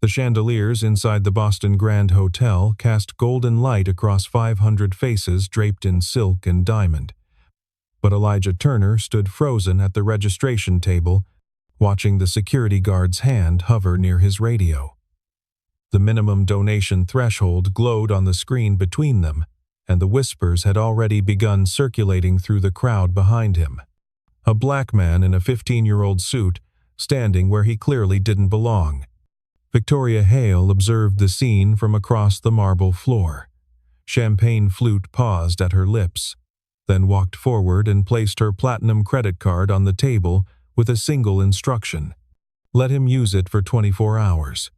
The chandeliers inside the Boston Grand Hotel cast golden light across 500 faces draped in silk and diamond. But Elijah Turner stood frozen at the registration table, watching the security guard's hand hover near his radio. The minimum donation threshold glowed on the screen between them, and the whispers had already begun circulating through the crowd behind him. A black man in a 15-year-old suit, standing where he clearly didn't belong. Victoria Hale observed the scene from across the marble floor. Champagne flute paused at her lips, then walked forward and placed her platinum credit card on the table with a single instruction: let him use it for 24 hours.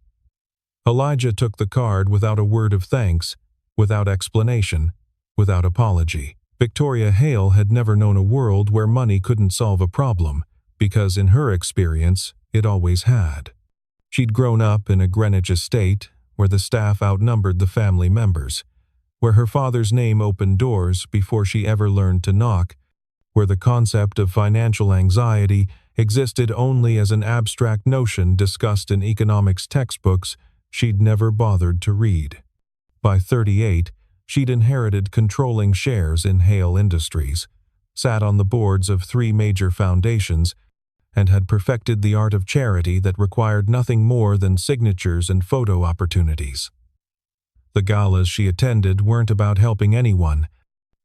Elijah took the card without a word of thanks, without explanation, without apology. Victoria Hale had never known a world where money couldn't solve a problem, because in her experience, it always had. She'd grown up in a Greenwich estate where the staff outnumbered the family members, where her father's name opened doors before she ever learned to knock, where the concept of financial anxiety existed only as an abstract notion discussed in economics textbooks she'd never bothered to read. By 38, she'd inherited controlling shares in Hale Industries, sat on the boards of 3 major foundations, and had perfected the art of charity that required nothing more than signatures and photo opportunities. The galas she attended weren't about helping anyone.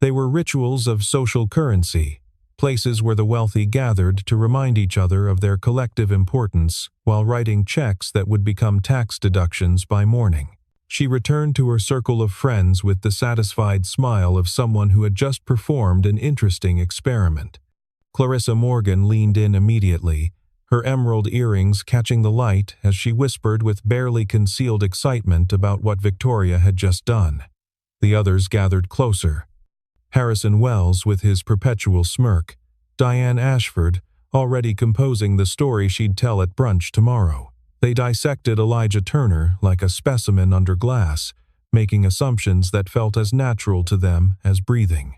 They were rituals of social currency, places where the wealthy gathered to remind each other of their collective importance while writing checks that would become tax deductions by morning. She returned to her circle of friends with the satisfied smile of someone who had just performed an interesting experiment. Clarissa Morgan leaned in immediately, her emerald earrings catching the light as she whispered with barely concealed excitement about what Victoria had just done. The others gathered closer. Harrison Wells with his perpetual smirk, Diane Ashford already composing the story she'd tell at brunch tomorrow. They dissected Elijah Turner like a specimen under glass, making assumptions that felt as natural to them as breathing.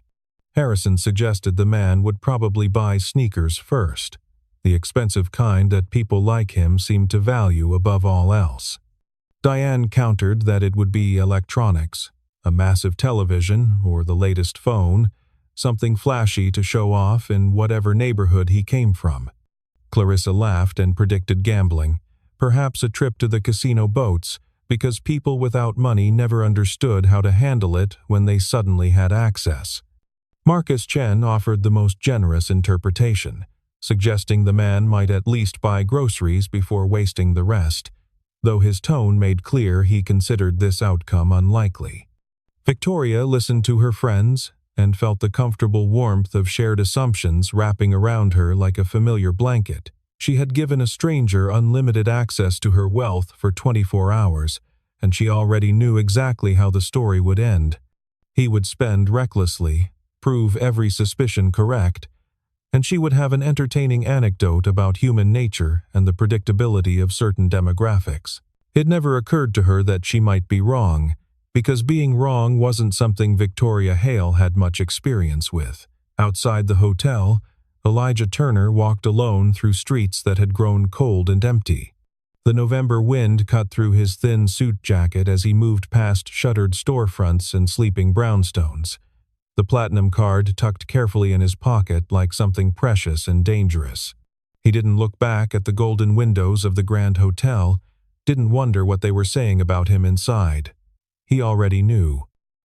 Harrison suggested the man would probably buy sneakers first, the expensive kind that people like him seemed to value above all else. Diane countered that it would be electronics, a massive television or the latest phone, something flashy to show off in whatever neighborhood he came from. Clarissa laughed and predicted gambling, perhaps a trip to the casino boats, because people without money never understood how to handle it when they suddenly had access. Marcus Chen offered the most generous interpretation, suggesting the man might at least buy groceries before wasting the rest, though his tone made clear he considered this outcome unlikely. Victoria listened to her friends and felt the comfortable warmth of shared assumptions wrapping around her like a familiar blanket. She had given a stranger unlimited access to her wealth for 24 hours, and she already knew exactly how the story would end. He would spend recklessly, prove every suspicion correct, and she would have an entertaining anecdote about human nature and the predictability of certain demographics. It never occurred to her that she might be wrong, because being wrong wasn't something Victoria Hale had much experience with. Outside the hotel, Elijah Turner walked alone through streets that had grown cold and empty. The November wind cut through his thin suit jacket as he moved past shuttered storefronts and sleeping brownstones, the platinum card tucked carefully in his pocket like something precious and dangerous. He didn't look back at the golden windows of the Grand Hotel, didn't wonder what they were saying about him inside. He already knew.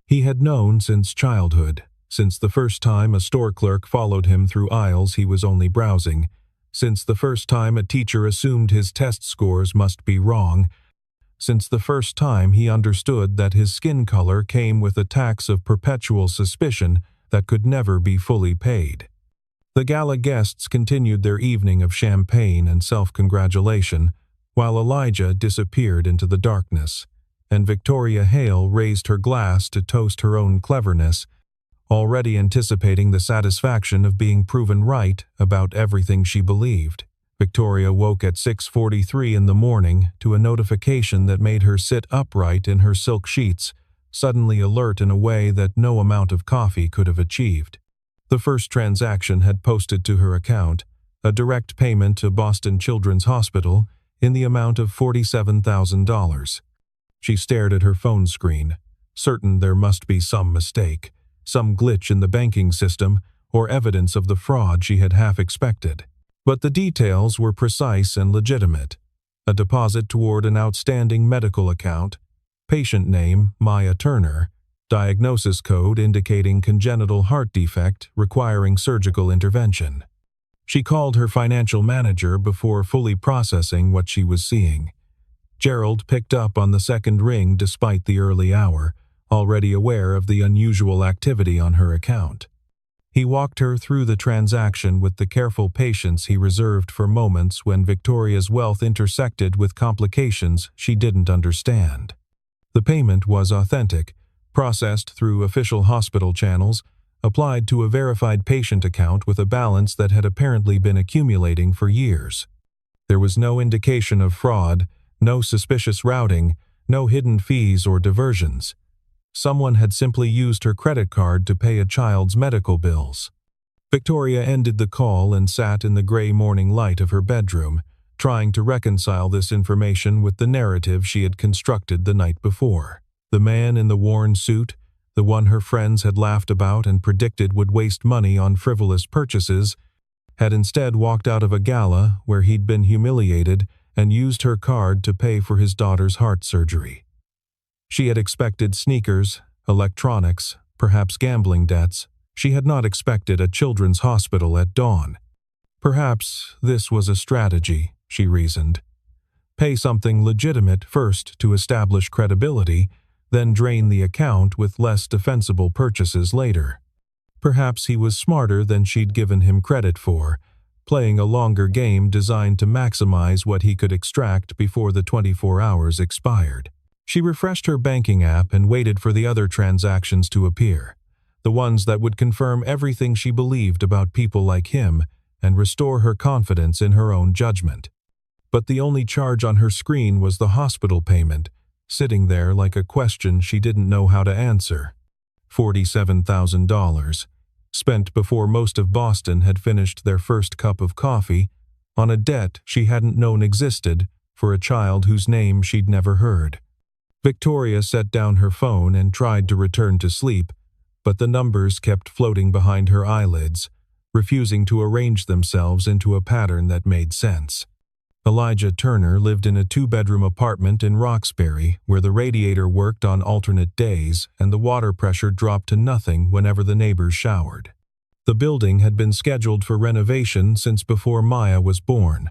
He had known since childhood, since the first time a store clerk followed him through aisles he was only browsing, since the first time a teacher assumed his test scores must be wrong, since the first time he understood that his skin color came with a tax of perpetual suspicion that could never be fully paid. The gala guests continued their evening of champagne and self-congratulation, while Elijah disappeared into the darkness, and Victoria Hale raised her glass to toast her own cleverness, already anticipating the satisfaction of being proven right about everything she believed. Victoria woke at 6:43 in the morning to a notification that made her sit upright in her silk sheets, suddenly alert in a way that no amount of coffee could have achieved. The first transaction had posted to her account, a direct payment to Boston Children's Hospital, in the amount of $47,000. She stared at her phone screen, certain there must be some mistake, some glitch in the banking system, or evidence of the fraud she had half expected. But the details were precise and legitimate. A deposit toward an outstanding medical account, patient name Maya Turner, diagnosis code indicating congenital heart defect requiring surgical intervention. She called her financial manager before fully processing what she was seeing. Gerald picked up on the second ring despite the early hour, already aware of the unusual activity on her account. He walked her through the transaction with the careful patience he reserved for moments when Victoria's wealth intersected with complications she didn't understand. The payment was authentic, processed through official hospital channels, applied to a verified patient account with a balance that had apparently been accumulating for years. There was no indication of fraud, no suspicious routing, no hidden fees or diversions. Someone had simply used her credit card to pay a child's medical bills. Victoria ended the call and sat in the gray morning light of her bedroom, trying to reconcile this information with the narrative she had constructed the night before. The man in the worn suit, the one her friends had laughed about and predicted would waste money on frivolous purchases, had instead walked out of a gala where he'd been humiliated and used her card to pay for his daughter's heart surgery. She had expected sneakers, electronics, perhaps gambling debts. She had not expected a children's hospital at dawn. Perhaps this was a strategy, she reasoned. Pay something legitimate first to establish credibility, then drain the account with less defensible purchases later. Perhaps he was smarter than she'd given him credit for, playing a longer game designed to maximize what he could extract before the 24 hours expired. She refreshed her banking app and waited for the other transactions to appear, the ones that would confirm everything she believed about people like him and restore her confidence in her own judgment. But the only charge on her screen was the hospital payment, sitting there like a question she didn't know how to answer. $47,000, spent before most of Boston had finished their first cup of coffee, on a debt she hadn't known existed for a child whose name she'd never heard. Victoria set down her phone and tried to return to sleep, but the numbers kept floating behind her eyelids, refusing to arrange themselves into a pattern that made sense. Elijah Turner lived in a 2-bedroom apartment in Roxbury where the radiator worked on alternate days and the water pressure dropped to nothing whenever the neighbors showered. The building had been scheduled for renovation since before Maya was born,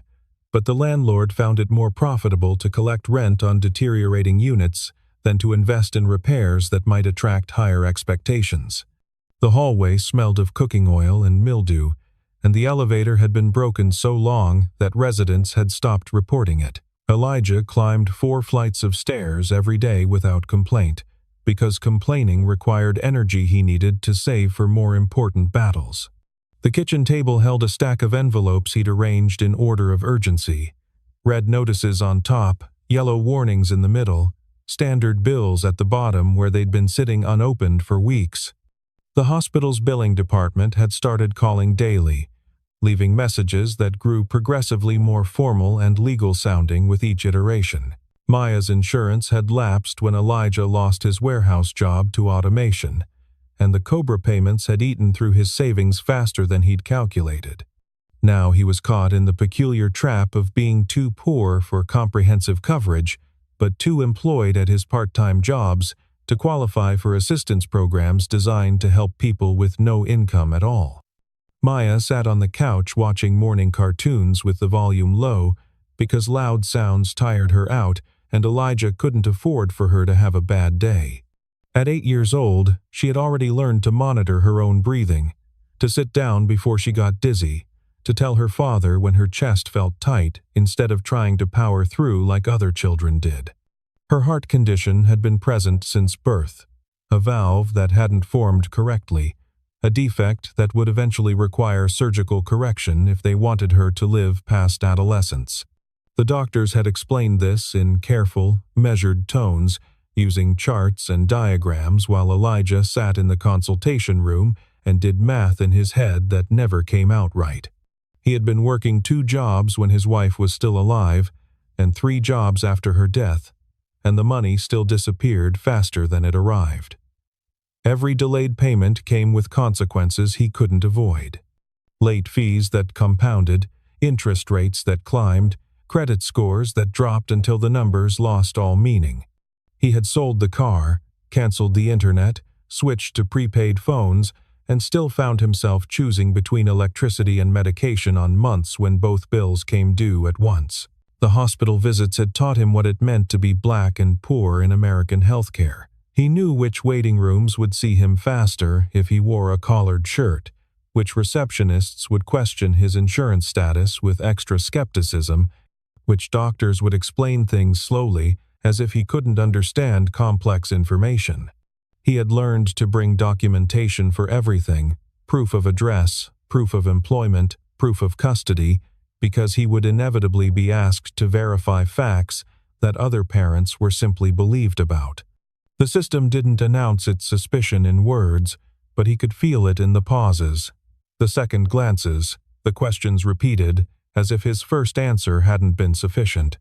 but the landlord found it more profitable to collect rent on deteriorating units than to invest in repairs that might attract higher expectations. The hallway smelled of cooking oil and mildew, and the elevator had been broken so long that residents had stopped reporting it. Elijah climbed 4 flights of stairs every day without complaint, because complaining required energy he needed to save for more important battles. The kitchen table held a stack of envelopes he'd arranged in order of urgency. Red notices on top, yellow warnings in the middle, standard bills at the bottom where they'd been sitting unopened for weeks. The hospital's billing department had started calling daily, leaving messages that grew progressively more formal and legal-sounding with each iteration. Maya's insurance had lapsed when Elijah lost his warehouse job to automation, and the COBRA payments had eaten through his savings faster than he'd calculated. Now he was caught in the peculiar trap of being too poor for comprehensive coverage, but too employed at his part-time jobs to qualify for assistance programs designed to help people with no income at all. Maya sat on the couch watching morning cartoons with the volume low because loud sounds tired her out and Elijah couldn't afford for her to have a bad day. At 8 years old, she had already learned to monitor her own breathing, to sit down before she got dizzy, to tell her father when her chest felt tight instead of trying to power through like other children did. Her heart condition had been present since birth, a valve that hadn't formed correctly, a defect that would eventually require surgical correction if they wanted her to live past adolescence. The doctors had explained this in careful, measured tones, using charts and diagrams while Elijah sat in the consultation room and did math in his head that never came out right. He had been working 2 jobs when his wife was still alive, and 3 jobs after her death, and the money still disappeared faster than it arrived. Every delayed payment came with consequences he couldn't avoid. Late fees that compounded, interest rates that climbed, credit scores that dropped until the numbers lost all meaning. He had sold the car, canceled the internet, switched to prepaid phones, and still found himself choosing between electricity and medication on months when both bills came due at once. The hospital visits had taught him what it meant to be black and poor in American healthcare. He knew which waiting rooms would see him faster if he wore a collared shirt, which receptionists would question his insurance status with extra skepticism, which doctors would explain things slowly as if he couldn't understand complex information. He had learned to bring documentation for everything, proof of address, proof of employment, proof of custody, because he would inevitably be asked to verify facts that other parents were simply believed about. The system didn't announce its suspicion in words, but he could feel it in the pauses, the second glances, the questions repeated, as if his first answer hadn't been sufficient.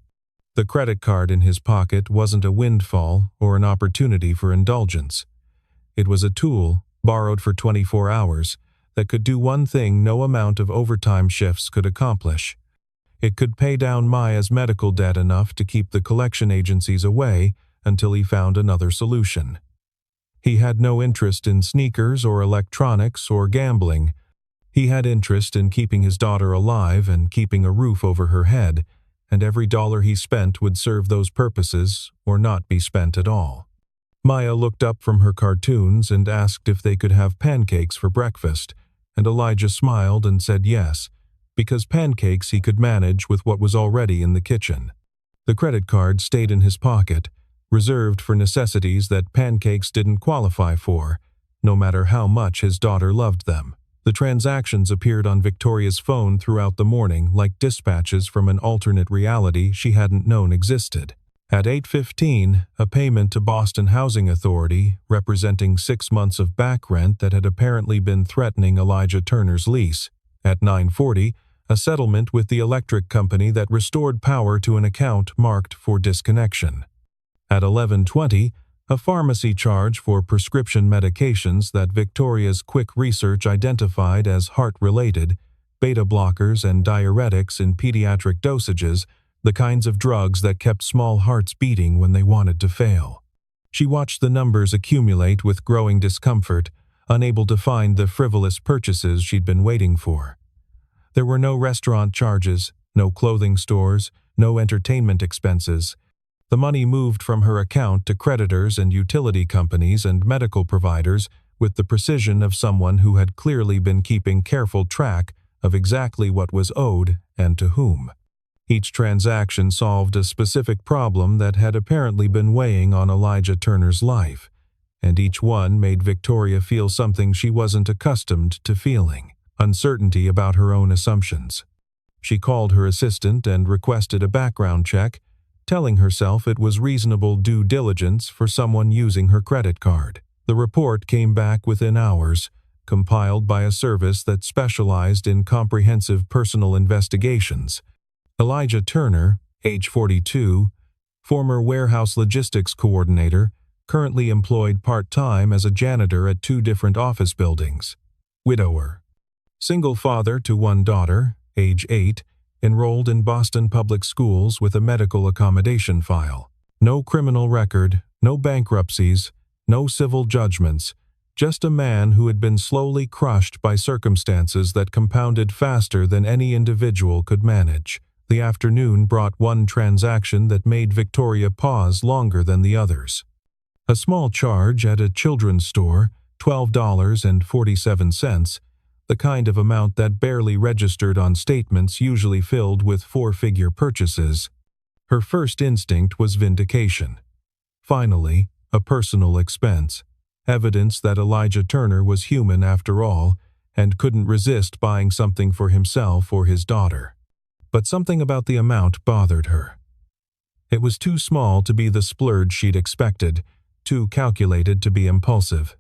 The credit card in his pocket wasn't a windfall or an opportunity for indulgence. It was a tool, borrowed for 24 hours, that could do one thing no amount of overtime shifts could accomplish. It could pay down Maya's medical debt enough to keep the collection agencies away until he found another solution. He had no interest in sneakers or electronics or gambling. He had interest in keeping his daughter alive and keeping a roof over her head, and every dollar he spent would serve those purposes or not be spent at all. Maya looked up from her cartoons and asked if they could have pancakes for breakfast, and Elijah smiled and said yes, because pancakes he could manage with what was already in the kitchen. The credit card stayed in his pocket, reserved for necessities that pancakes didn't qualify for, no matter how much his daughter loved them. The transactions appeared on Victoria's phone throughout the morning like dispatches from an alternate reality she hadn't known existed. At 8:15, a payment to Boston Housing Authority, representing 6 months of back rent that had apparently been threatening Elijah Turner's lease. At 9:40, a settlement with the electric company that restored power to an account marked for disconnection. At 11:20, a pharmacy charge for prescription medications that Victoria's quick research identified as heart-related, beta blockers and diuretics in pediatric dosages, the kinds of drugs that kept small hearts beating when they wanted to fail. She watched the numbers accumulate with growing discomfort, unable to find the frivolous purchases she'd been waiting for. There were no restaurant charges, no clothing stores, no entertainment expenses. The money moved from her account to creditors and utility companies and medical providers with the precision of someone who had clearly been keeping careful track of exactly what was owed and to whom. Each transaction solved a specific problem that had apparently been weighing on Elijah Turner's life, and each one made Victoria feel something she wasn't accustomed to feeling: uncertainty about her own assumptions. She called her assistant and requested a background check, telling herself it was reasonable due diligence for someone using her credit card. The report came back within hours, compiled by a service that specialized in comprehensive personal investigations. Elijah Turner, age 42, former warehouse logistics coordinator, currently employed part-time as a janitor at 2 different office buildings. Widower. Single father to 1 daughter, age 8, enrolled in Boston public schools with a medical accommodation file. No criminal record, no bankruptcies, no civil judgments, just a man who had been slowly crushed by circumstances that compounded faster than any individual could manage. The afternoon brought one transaction that made Victoria pause longer than the others. A small charge at a children's store, $12.47, the kind of amount that barely registered on statements usually filled with 4-figure purchases. Her first instinct was vindication. Finally, a personal expense, evidence that Elijah Turner was human after all and couldn't resist buying something for himself or his daughter. But something about the amount bothered her. It was too small to be the splurge she'd expected, too calculated to be impulsive.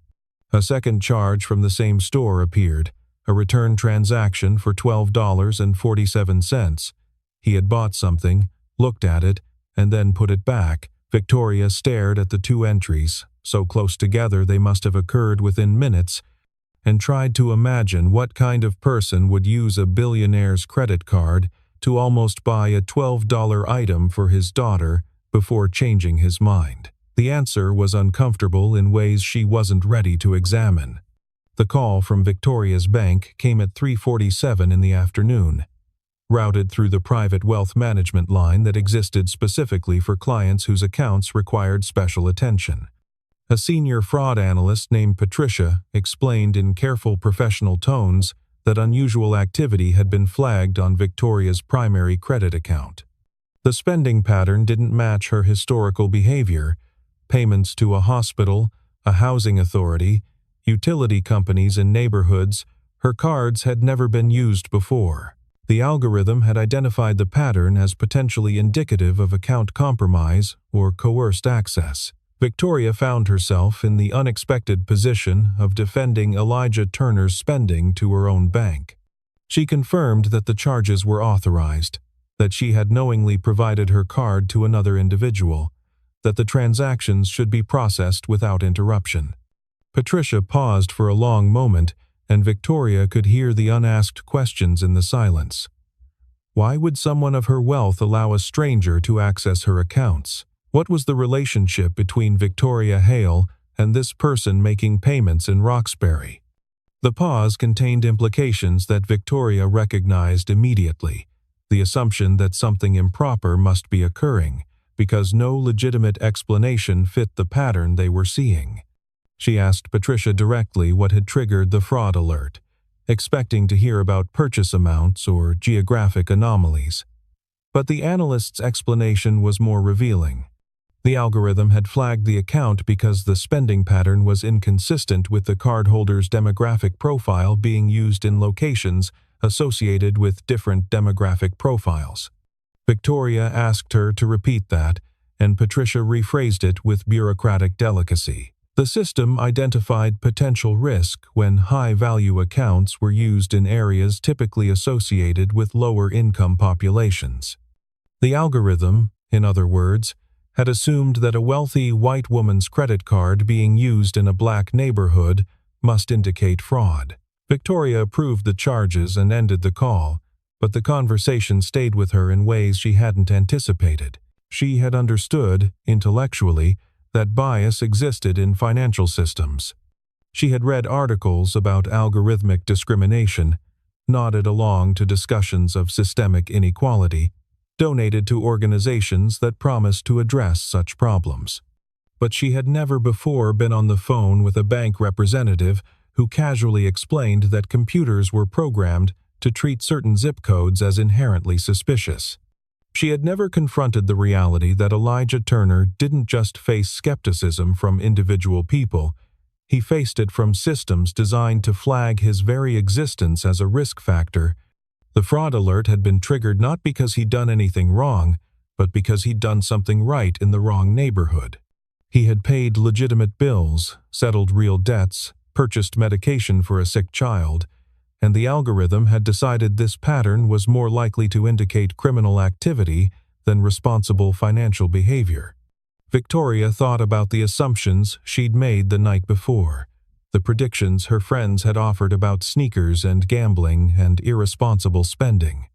A second charge from the same store appeared, a return transaction for $12.47. He had bought something, looked at it, and then put it back. Victoria stared at the two entries, so close together they must have occurred within minutes, and tried to imagine what kind of person would use a billionaire's credit card to almost buy a $12 item for his daughter before changing his mind. The answer was uncomfortable in ways she wasn't ready to examine. The call from Victoria's bank came at 3:47 in the afternoon, routed through the private wealth management line that existed specifically for clients whose accounts required special attention. A senior fraud analyst named Patricia explained in careful professional tones that unusual activity had been flagged on Victoria's primary credit account. The spending pattern didn't match her historical behavior. Payments to a hospital, a housing authority, utility companies in neighborhoods, her cards had never been used before. The algorithm had identified the pattern as potentially indicative of account compromise or coerced access. Victoria found herself in the unexpected position of defending Elijah Turner's spending to her own bank. She confirmed that the charges were authorized, that she had knowingly provided her card to another individual, that the transactions should be processed without interruption. Patricia paused for a long moment, and Victoria could hear the unasked questions in the silence. Why would someone of her wealth allow a stranger to access her accounts? What was the relationship between Victoria Hale and this person making payments in Roxbury? The pause contained implications that Victoria recognized immediately, the assumption that something improper must be occurring, because no legitimate explanation fit the pattern they were seeing. She asked Patricia directly what had triggered the fraud alert, expecting to hear about purchase amounts or geographic anomalies. But the analyst's explanation was more revealing. The algorithm had flagged the account because the spending pattern was inconsistent with the cardholder's demographic profile being used in locations associated with different demographic profiles. Victoria asked her to repeat that, and Patricia rephrased it with bureaucratic delicacy. The system identified potential risk when high-value accounts were used in areas typically associated with lower-income populations. The algorithm, in other words, had assumed that a wealthy white woman's credit card being used in a black neighborhood must indicate fraud. Victoria approved the charges and ended the call, but the conversation stayed with her in ways she hadn't anticipated. She had understood, intellectually, that bias existed in financial systems. She had read articles about algorithmic discrimination, nodded along to discussions of systemic inequality, donated to organizations that promised to address such problems. But she had never before been on the phone with a bank representative who casually explained that computers were programmed to treat certain zip codes as inherently suspicious. She had never confronted the reality that Elijah Turner didn't just face skepticism from individual people, he faced it from systems designed to flag his very existence as a risk factor. The fraud alert had been triggered not because he'd done anything wrong, but because he'd done something right in the wrong neighborhood. He had paid legitimate bills, settled real debts, purchased medication for a sick child, and the algorithm had decided this pattern was more likely to indicate criminal activity than responsible financial behavior. Victoria thought about the assumptions she'd made the night before, the predictions her friends had offered about sneakers and gambling and irresponsible spending.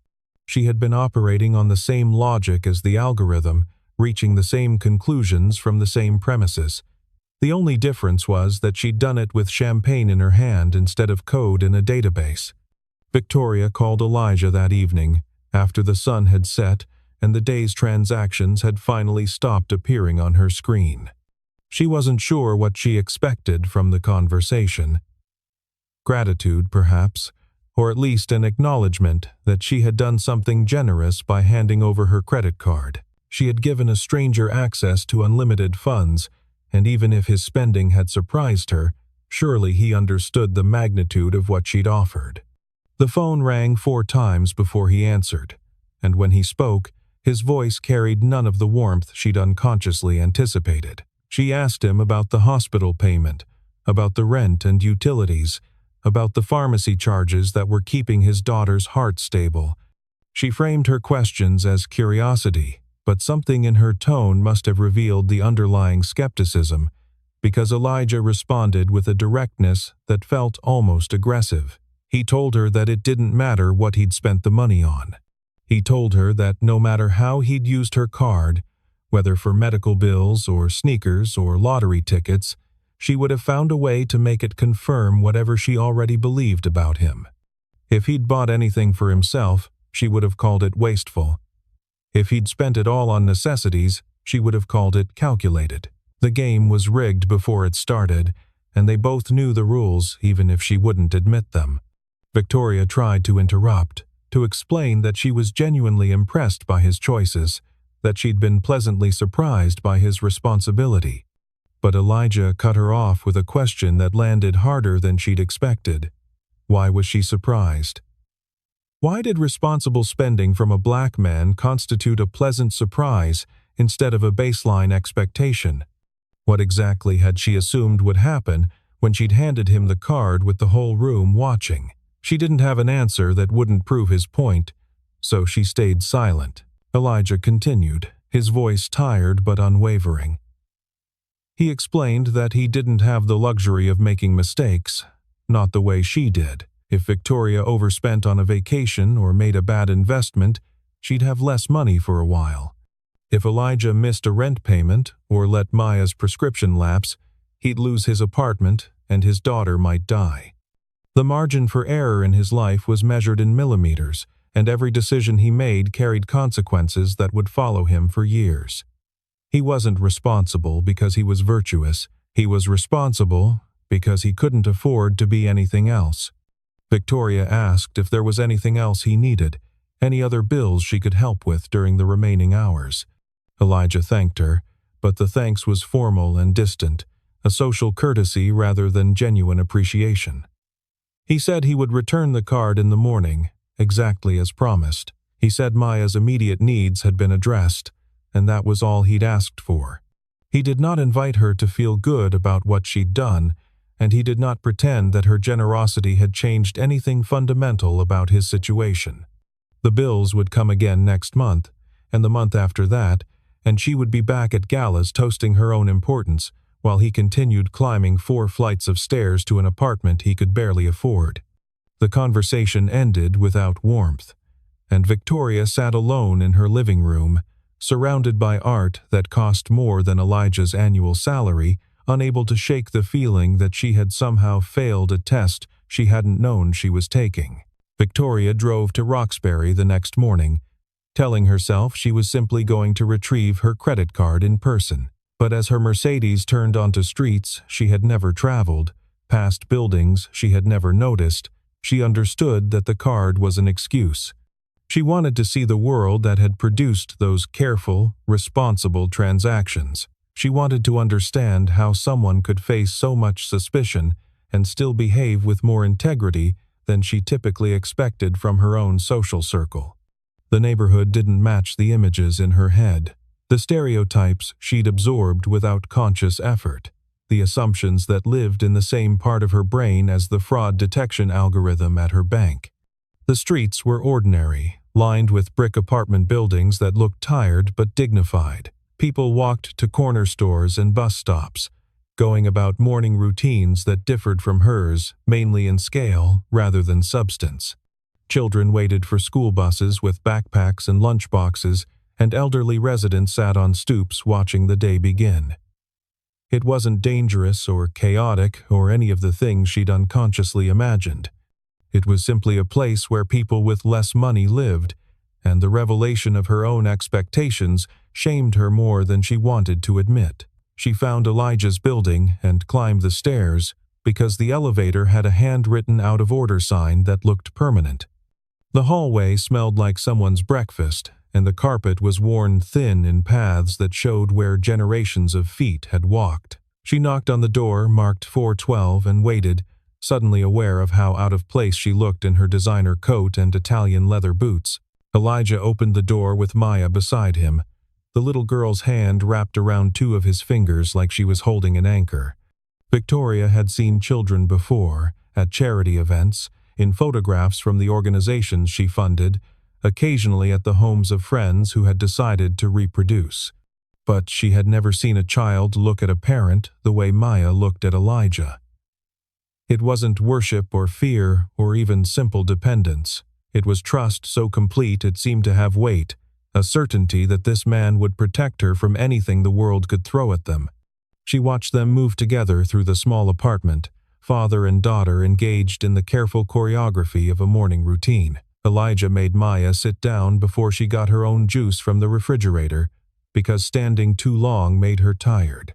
She had been operating on the same logic as the algorithm, reaching the same conclusions from the same premises. The only difference was that she'd done it with champagne in her hand instead of code in a database. Victoria called Elijah that evening, after the sun had set and the day's transactions had finally stopped appearing on her screen. She wasn't sure what she expected from the conversation. Gratitude, perhaps, or at least an acknowledgement that she had done something generous by handing over her credit card. She had given a stranger access to unlimited funds, and even if his spending had surprised her, surely he understood the magnitude of what she'd offered. The phone rang 4 times before he answered, and when he spoke, his voice carried none of the warmth she'd unconsciously anticipated. She asked him about the hospital payment, about the rent and utilities, about the pharmacy charges that were keeping his daughter's heart stable. She framed her questions as curiosity, but something in her tone must have revealed the underlying skepticism, because Elijah responded with a directness that felt almost aggressive. He told her that it didn't matter what he'd spent the money on. He told her that no matter how he'd used her card, whether for medical bills or sneakers or lottery tickets, she would have found a way to make it confirm whatever she already believed about him. If he'd bought anything for himself, she would have called it wasteful. If he'd spent it all on necessities, she would have called it calculated. The game was rigged before it started, and they both knew the rules even if she wouldn't admit them. Victoria tried to interrupt, to explain that she was genuinely impressed by his choices, that she'd been pleasantly surprised by his responsibility. But Elijah cut her off with a question that landed harder than she'd expected. Why was she surprised? Why did responsible spending from a black man constitute a pleasant surprise instead of a baseline expectation? What exactly had she assumed would happen when she'd handed him the card with the whole room watching? She didn't have an answer that wouldn't prove his point, so she stayed silent. Elijah continued, his voice tired but unwavering. He explained that he didn't have the luxury of making mistakes, not the way she did. If Victoria overspent on a vacation or made a bad investment, she'd have less money for a while. If Elijah missed a rent payment or let Maya's prescription lapse, he'd lose his apartment and his daughter might die. The margin for error in his life was measured in millimeters, and every decision he made carried consequences that would follow him for years. He wasn't responsible because he was virtuous. He was responsible because he couldn't afford to be anything else. Victoria asked if there was anything else he needed, any other bills she could help with during the remaining hours. Elijah thanked her, but the thanks was formal and distant, a social courtesy rather than genuine appreciation. He said he would return the card in the morning, exactly as promised. He said Maya's immediate needs had been addressed, and that was all he'd asked for. He did not invite her to feel good about what she'd done, and he did not pretend that her generosity had changed anything fundamental about his situation. The bills would come again next month, and the month after that, and she would be back at galas toasting her own importance, while he continued climbing 4 flights of stairs to an apartment he could barely afford. The conversation ended without warmth, and Victoria sat alone in her living room, surrounded by art that cost more than Elijah's annual salary, unable to shake the feeling that she had somehow failed a test she hadn't known she was taking. Victoria drove to Roxbury the next morning, telling herself she was simply going to retrieve her credit card in person. But as her Mercedes turned onto streets she had never traveled, past buildings she had never noticed, she understood that the card was an excuse. She wanted to see the world that had produced those careful, responsible transactions. She wanted to understand how someone could face so much suspicion and still behave with more integrity than she typically expected from her own social circle. The neighborhood didn't match the images in her head, the stereotypes she'd absorbed without conscious effort, the assumptions that lived in the same part of her brain as the fraud detection algorithm at her bank. The streets were ordinary, lined with brick apartment buildings that looked tired but dignified. People walked to corner stores and bus stops, going about morning routines that differed from hers, mainly in scale rather than substance. Children waited for school buses with backpacks and lunchboxes, and elderly residents sat on stoops watching the day begin. It wasn't dangerous or chaotic or any of the things she'd unconsciously imagined. It was simply a place where people with less money lived, and the revelation of her own expectations shamed her more than she wanted to admit. She found Elijah's building and climbed the stairs because the elevator had a handwritten out-of-order sign that looked permanent. The hallway smelled like someone's breakfast, and the carpet was worn thin in paths that showed where generations of feet had walked. She knocked on the door marked 412 and waited, suddenly aware of how out of place she looked in her designer coat and Italian leather boots. Elijah opened the door with Maya beside him, the little girl's hand wrapped around 2 of his fingers like she was holding an anchor. Victoria had seen children before, at charity events, in photographs from the organizations she funded, occasionally at the homes of friends who had decided to reproduce. But she had never seen a child look at a parent the way Maya looked at Elijah. It wasn't worship or fear or even simple dependence. It was trust so complete it seemed to have weight, a certainty that this man would protect her from anything the world could throw at them. She watched them move together through the small apartment, father and daughter engaged in the careful choreography of a morning routine. Elijah made Maya sit down before she got her own juice from the refrigerator, because standing too long made her tired.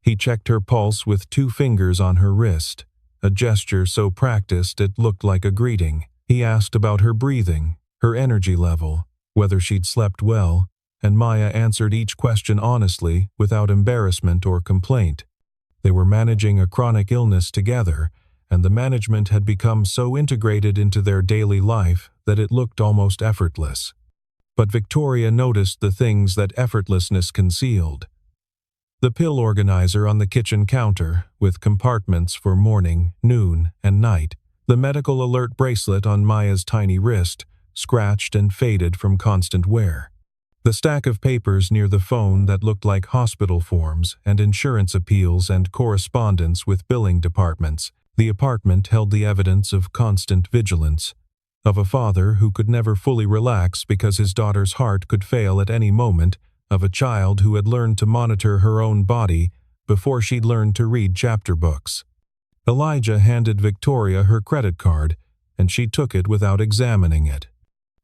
He checked her pulse with 2 fingers on her wrist, a gesture so practiced it looked like a greeting. He asked about her breathing, her energy level, whether she'd slept well, and Maya answered each question honestly, without embarrassment or complaint. They were managing a chronic illness together, and the management had become so integrated into their daily life that it looked almost effortless. But Victoria noticed the things that effortlessness concealed. The pill organizer on the kitchen counter, with compartments for morning, noon, and night. The medical alert bracelet on Maya's tiny wrist, scratched and faded from constant wear. The stack of papers near the phone that looked like hospital forms and insurance appeals and correspondence with billing departments. The apartment held the evidence of constant vigilance, of a father who could never fully relax because his daughter's heart could fail at any moment, of a child who had learned to monitor her own body before she'd learned to read chapter books. Elijah handed Victoria her credit card, and she took it without examining it.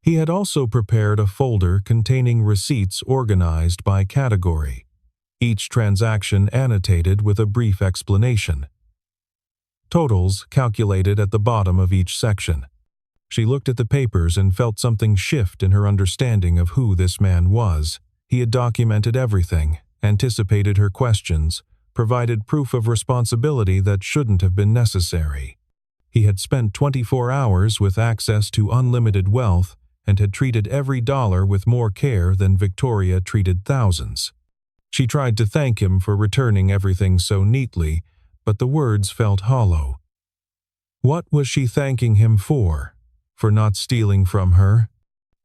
He had also prepared a folder containing receipts organized by category, each transaction annotated with a brief explanation. Totals calculated at the bottom of each section. She looked at the papers and felt something shift in her understanding of who this man was. He had documented everything, anticipated her questions, provided proof of responsibility that shouldn't have been necessary. He had spent 24 hours with access to unlimited wealth and had treated every dollar with more care than Victoria treated thousands. She tried to thank him for returning everything so neatly, but the words felt hollow. What was she thanking him for? For not stealing from her?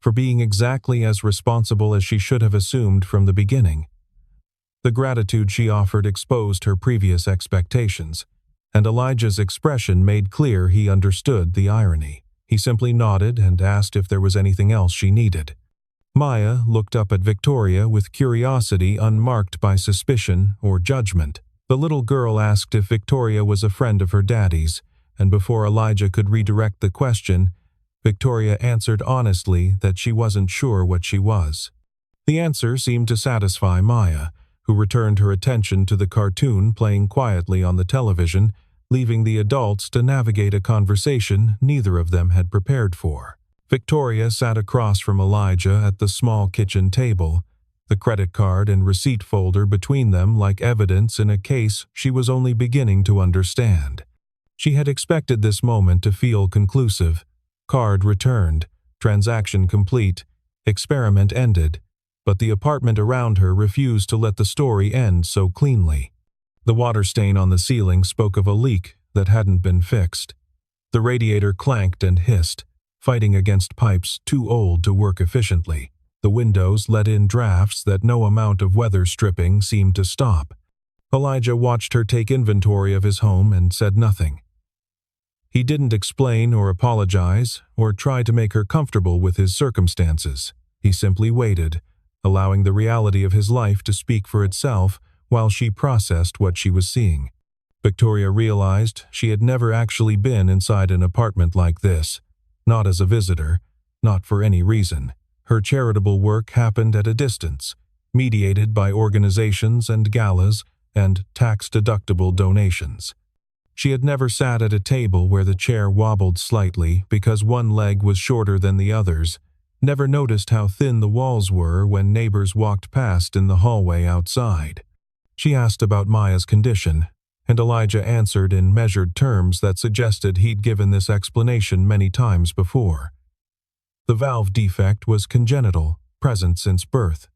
For being exactly as responsible as she should have assumed from the beginning? The gratitude she offered exposed her previous expectations, and Elijah's expression made clear he understood the irony. He simply nodded and asked if there was anything else she needed. Maya looked up at Victoria with curiosity unmarked by suspicion or judgment. The little girl asked if Victoria was a friend of her daddy's, and before Elijah could redirect the question, Victoria answered honestly that she wasn't sure what she was. The answer seemed to satisfy Maya, who returned her attention to the cartoon playing quietly on the television, leaving the adults to navigate a conversation neither of them had prepared for. Victoria sat across from Elijah at the small kitchen table, the credit card and receipt folder between them like evidence in a case she was only beginning to understand. She had expected this moment to feel conclusive. Card returned, transaction complete, experiment ended, but the apartment around her refused to let the story end so cleanly. The water stain on the ceiling spoke of a leak that hadn't been fixed. The radiator clanked and hissed, fighting against pipes too old to work efficiently. The windows let in drafts that no amount of weather stripping seemed to stop. Elijah watched her take inventory of his home and said nothing. He didn't explain or apologize or try to make her comfortable with his circumstances. He simply waited, allowing the reality of his life to speak for itself while she processed what she was seeing. Victoria realized she had never actually been inside an apartment like this, not as a visitor, not for any reason. Her charitable work happened at a distance, mediated by organizations and galas and tax-deductible donations. She had never sat at a table where the chair wobbled slightly because one leg was shorter than the others, never noticed how thin the walls were when neighbors walked past in the hallway outside. She asked about Maya's condition, and Elijah answered in measured terms that suggested he'd given this explanation many times before. The valve defect was congenital, present since birth.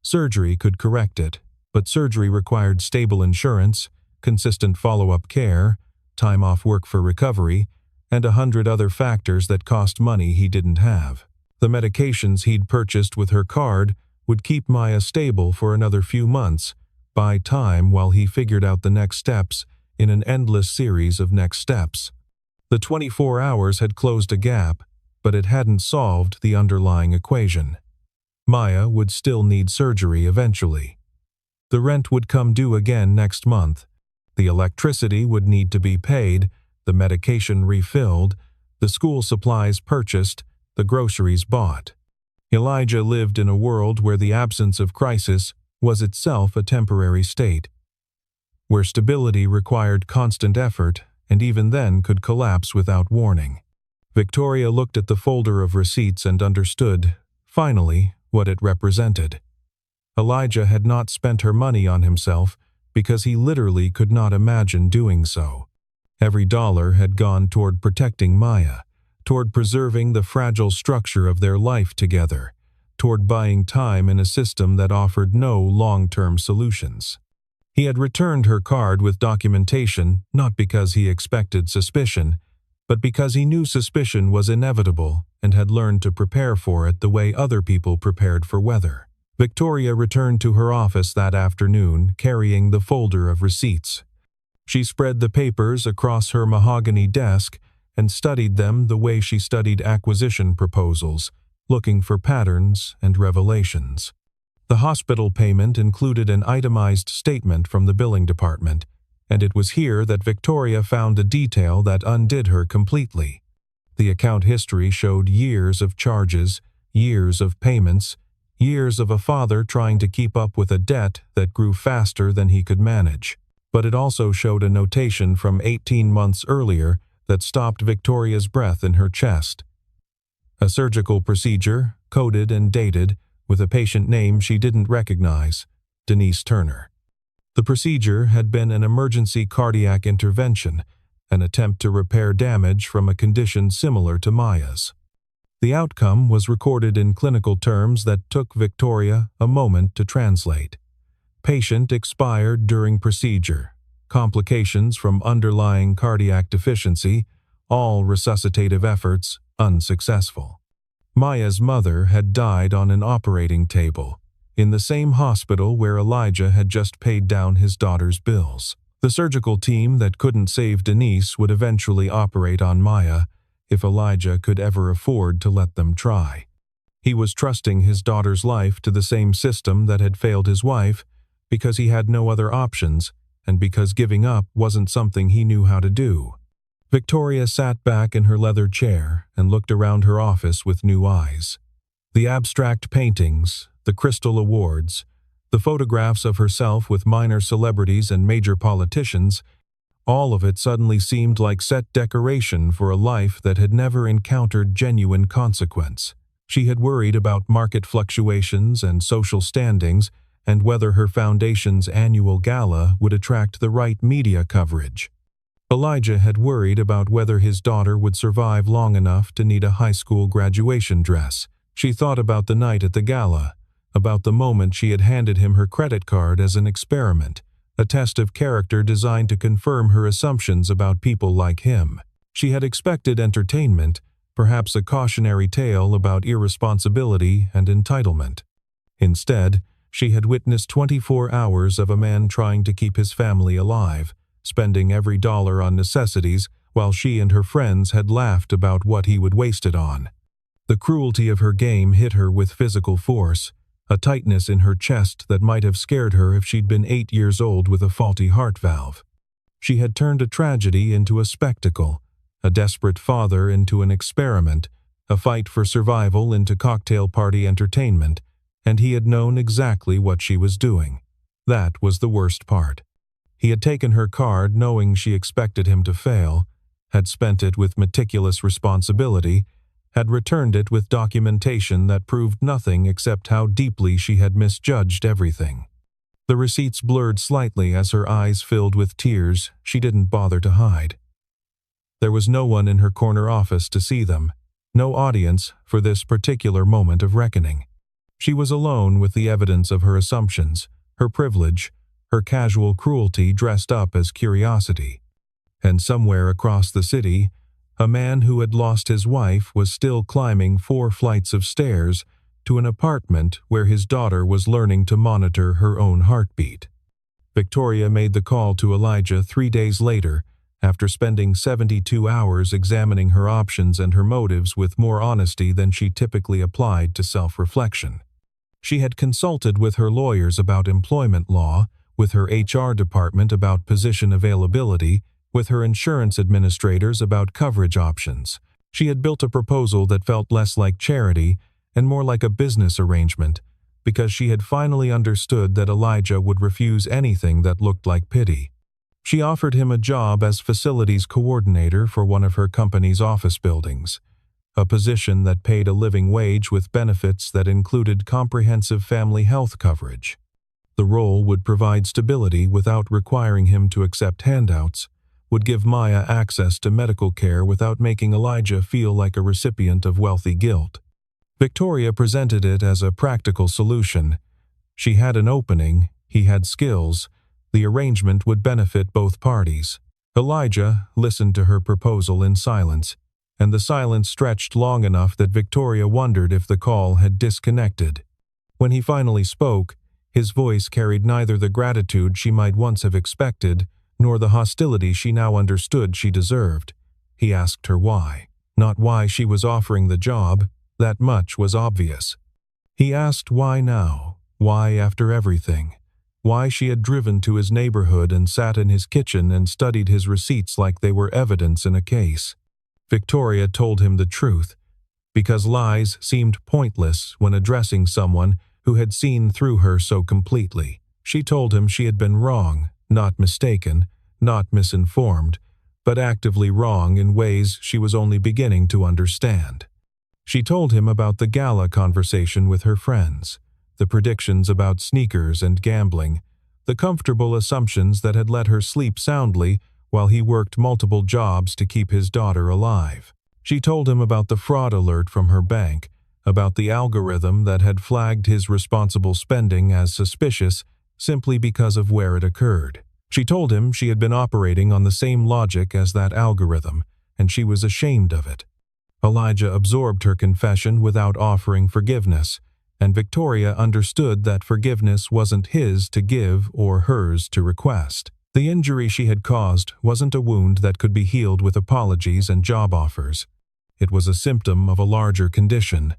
Surgery could correct it, but surgery required stable insurance, consistent follow-up care, time off work for recovery, and 100 other factors that cost money he didn't have. The medications he'd purchased with her card would keep Maya stable for another few months, buy time while he figured out the next steps in an endless series of next steps. The 24 hours had closed a gap, but it hadn't solved the underlying equation. Maya would still need surgery eventually. The rent would come due again next month. The electricity would need to be paid, the medication refilled, the school supplies purchased, the groceries bought. Elijah lived in a world where the absence of crisis was itself a temporary state, where stability required constant effort and even then could collapse without warning. Victoria looked at the folder of receipts and understood, finally, what it represented. Elijah had not spent her money on himself because he literally could not imagine doing so. Every dollar had gone toward protecting Maya, toward preserving the fragile structure of their life together, toward buying time in a system that offered no long-term solutions. He had returned her card with documentation not because he expected suspicion, but because he knew suspicion was inevitable and had learned to prepare for it the way other people prepared for weather. Victoria returned to her office that afternoon carrying the folder of receipts. She spread the papers across her mahogany desk and studied them the way she studied acquisition proposals, looking for patterns and revelations. The hospital payment included an itemized statement from the billing department, and it was here that Victoria found a detail that undid her completely. The account history showed years of charges, years of payments, years of a father trying to keep up with a debt that grew faster than he could manage. But it also showed a notation from 18 months earlier that stopped Victoria's breath in her chest. A surgical procedure, coded and dated, with a patient name she didn't recognize, Denise Turner. The procedure had been an emergency cardiac intervention, an attempt to repair damage from a condition similar to Maya's. The outcome was recorded in clinical terms that took Victoria a moment to translate. Patient expired during procedure. Complications from underlying cardiac deficiency, all resuscitative efforts unsuccessful. Maya's mother had died on an operating table, in the same hospital where Elijah had just paid down his daughter's bills. The surgical team that couldn't save Denise would eventually operate on Maya if Elijah could ever afford to let them try. He was trusting his daughter's life to the same system that had failed his wife because he had no other options and because giving up wasn't something he knew how to do. Victoria sat back in her leather chair and looked around her office with new eyes. The abstract paintings, the crystal awards, the photographs of herself with minor celebrities and major politicians, all of it suddenly seemed like set decoration for a life that had never encountered genuine consequence. She had worried about market fluctuations and social standings and whether her foundation's annual gala would attract the right media coverage. Elijah had worried about whether his daughter would survive long enough to need a high school graduation dress. She thought about the night at the gala, about the moment she had handed him her credit card as an experiment, a test of character designed to confirm her assumptions about people like him. She had expected entertainment, perhaps a cautionary tale about irresponsibility and entitlement. Instead, she had witnessed 24 hours of a man trying to keep his family alive, spending every dollar on necessities while she and her friends had laughed about what he would waste it on. The cruelty of her game hit her with physical force, a tightness in her chest that might have scared her if she'd been 8 years old with a faulty heart valve. She had turned a tragedy into a spectacle, a desperate father into an experiment, a fight for survival into cocktail party entertainment, and he had known exactly what she was doing. That was the worst part. He had taken her card knowing she expected him to fail, had spent it with meticulous responsibility, had returned it with documentation that proved nothing except how deeply she had misjudged everything. The receipts blurred slightly as her eyes filled with tears she didn't bother to hide. There was no one in her corner office to see them, no audience for this particular moment of reckoning. She was alone with the evidence of her assumptions, her privilege, her casual cruelty dressed up as curiosity. And somewhere across the city, A man who had lost his wife was still climbing 4 flights of stairs to an apartment where his daughter was learning to monitor her own heartbeat. Victoria made the call to Elijah 3 days later, after spending 72 hours examining her options and her motives with more honesty than she typically applied to self-reflection. She had consulted with her lawyers about employment law, with her HR department about position availability, with her insurance administrators about coverage options. She had built a proposal that felt less like charity and more like a business arrangement, because she had finally understood that Elijah would refuse anything that looked like pity. She offered him a job as facilities coordinator for one of her company's office buildings, a position that paid a living wage with benefits that included comprehensive family health coverage. The role would provide stability without requiring him to accept handouts, would give Maya access to medical care without making Elijah feel like a recipient of wealthy guilt. Victoria presented it as a practical solution. She had an opening, he had skills, the arrangement would benefit both parties. Elijah listened to her proposal in silence, and the silence stretched long enough that Victoria wondered if the call had disconnected. When he finally spoke, his voice carried neither the gratitude she might once have expected, nor the hostility she now understood she deserved. He asked her why. Not why she was offering the job, that much was obvious. He asked why now, why after everything, why she had driven to his neighborhood and sat in his kitchen and studied his receipts like they were evidence in a case. Victoria told him the truth, because lies seemed pointless when addressing someone who had seen through her so completely. She told him she had been wrong, not mistaken, not misinformed, but actively wrong in ways she was only beginning to understand. She told him about the gala conversation with her friends, the predictions about sneakers and gambling, the comfortable assumptions that had let her sleep soundly while he worked multiple jobs to keep his daughter alive. She told him about the fraud alert from her bank, about the algorithm that had flagged his responsible spending as suspicious simply because of where it occurred. She told him she had been operating on the same logic as that algorithm, and she was ashamed of it. Elijah absorbed her confession without offering forgiveness, and Victoria understood that forgiveness wasn't his to give or hers to request. The injury she had caused wasn't a wound that could be healed with apologies and job offers. It was a symptom of a larger condition,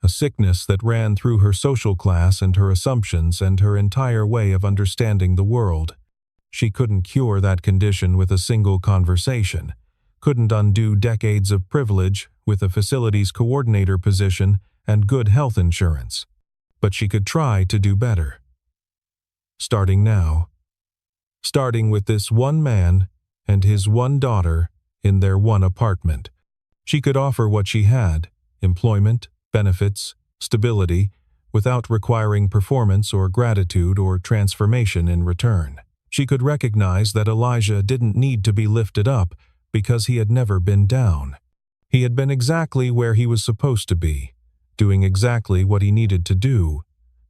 a sickness that ran through her social class and her assumptions and her entire way of understanding the world. She couldn't cure that condition with a single conversation, couldn't undo decades of privilege with a facilities coordinator position and good health insurance. But she could try to do better. Starting now. Starting with this one man and his one daughter in their one apartment. She could offer what she had, employment, benefits, stability, without requiring performance or gratitude or transformation in return. She could recognize that Elijah didn't need to be lifted up because he had never been down. He had been exactly where he was supposed to be, doing exactly what he needed to do,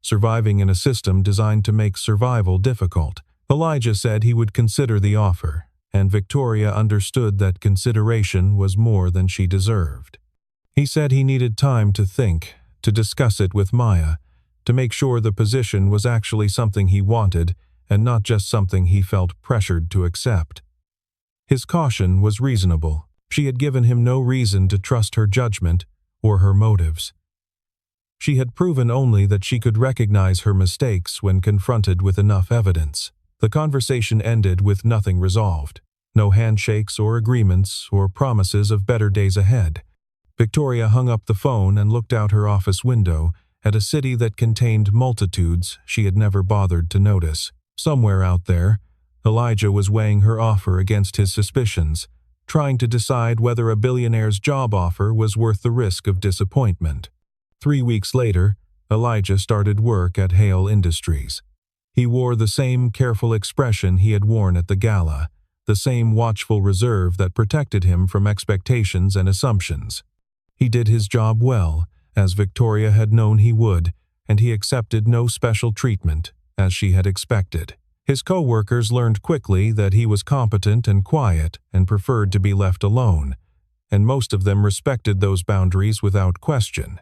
surviving in a system designed to make survival difficult. Elijah said he would consider the offer, and Victoria understood that consideration was more than she deserved. He said he needed time to think, to discuss it with Maya, to make sure the position was actually something he wanted and not just something he felt pressured to accept. His caution was reasonable. She had given him no reason to trust her judgment or her motives. She had proven only that she could recognize her mistakes when confronted with enough evidence. The conversation ended with nothing resolved. No handshakes or agreements or promises of better days ahead. Victoria hung up the phone and looked out her office window at a city that contained multitudes she had never bothered to notice. Somewhere out there, Elijah was weighing her offer against his suspicions, trying to decide whether a billionaire's job offer was worth the risk of disappointment. 3 weeks later, Elijah started work at Hale Industries. He wore the same careful expression he had worn at the gala, the same watchful reserve that protected him from expectations and assumptions. He did his job well, as Victoria had known he would, and he accepted no special treatment, as she had expected. His co-workers learned quickly that he was competent and quiet and preferred to be left alone, and most of them respected those boundaries without question.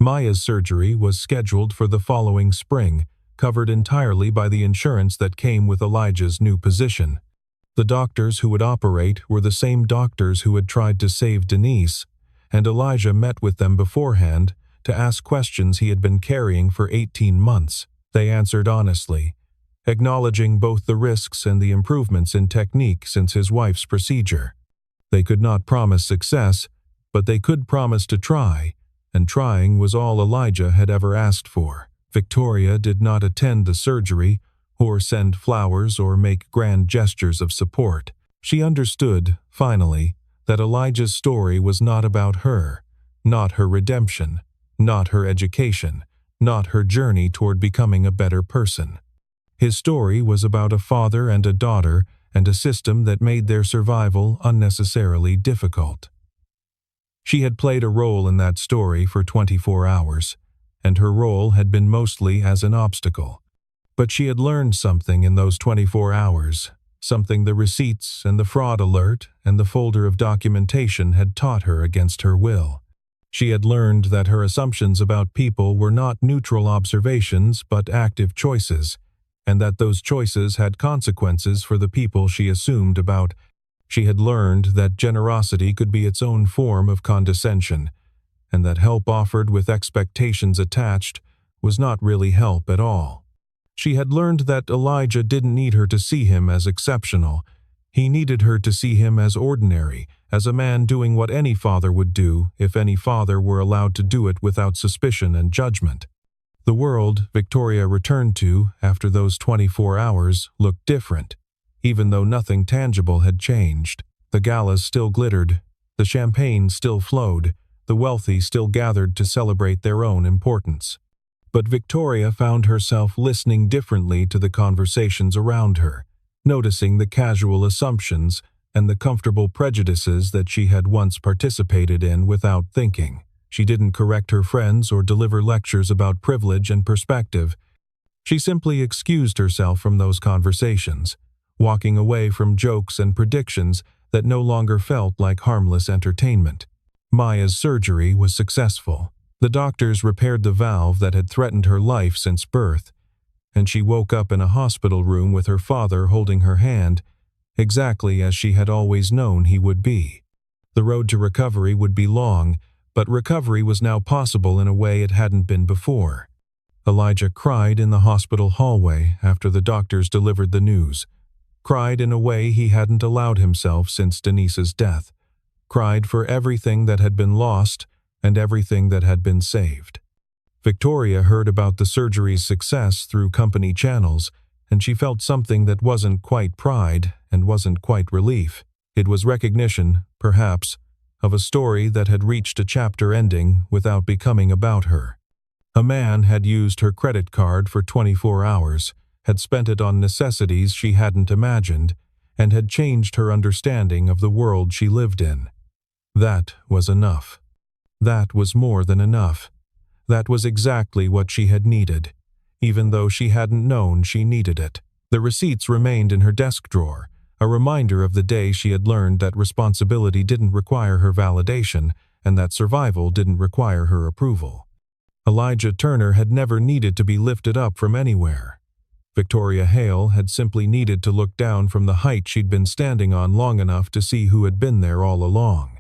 Maya's surgery was scheduled for the following spring, covered entirely by the insurance that came with Elijah's new position. The doctors who would operate were the same doctors who had tried to save Denise, and Elijah met with them beforehand to ask questions he had been carrying for 18 months. They answered honestly, acknowledging both the risks and the improvements in technique since his wife's procedure. They could not promise success, but they could promise to try, and trying was all Elijah had ever asked for. Victoria did not attend the surgery, or send flowers or make grand gestures of support. She understood, finally, that Elijah's story was not about her, not her redemption, not her education, not her journey toward becoming a better person. His story was about a father and a daughter and a system that made their survival unnecessarily difficult. She had played a role in that story for 24 hours, and her role had been mostly as an obstacle. But she had learned something in those 24 hours, something the receipts and the fraud alert and the folder of documentation had taught her against her will. She had learned that her assumptions about people were not neutral observations but active choices, and that those choices had consequences for the people she assumed about. She had learned that generosity could be its own form of condescension, and that help offered with expectations attached was not really help at all. She had learned that Elijah didn't need her to see him as exceptional. He needed her to see him as ordinary, as a man doing what any father would do if any father were allowed to do it without suspicion and judgment. The world Victoria returned to after those 24 hours looked different, even though nothing tangible had changed. The galas still glittered, the champagne still flowed, the wealthy still gathered to celebrate their own importance. But Victoria found herself listening differently to the conversations around her, noticing the casual assumptions and the comfortable prejudices that she had once participated in without thinking. She didn't correct her friends or deliver lectures about privilege and perspective. She simply excused herself from those conversations, walking away from jokes and predictions that no longer felt like harmless entertainment. Maya's surgery was successful. The doctors repaired the valve that had threatened her life since birth, and she woke up in a hospital room with her father holding her hand, exactly as she had always known he would be. The road to recovery would be long, but recovery was now possible in a way it hadn't been before. Elijah cried in the hospital hallway after the doctors delivered the news, cried in a way he hadn't allowed himself since Denise's death, cried for everything that had been lost and everything that had been saved. Victoria heard about the surgery's success through company channels, and she felt something that wasn't quite pride and wasn't quite relief. It was recognition, perhaps, of a story that had reached a chapter ending without becoming about her. A man had used her credit card for 24 hours, had spent it on necessities she hadn't imagined, and had changed her understanding of the world she lived in. That was enough. That was more than enough. That was exactly what she had needed, even though she hadn't known she needed it. The receipts remained in her desk drawer, a reminder of the day she had learned that responsibility didn't require her validation and that survival didn't require her approval. Elijah Turner had never needed to be lifted up from anywhere. Victoria Hale had simply needed to look down from the height she'd been standing on long enough to see who had been there all along.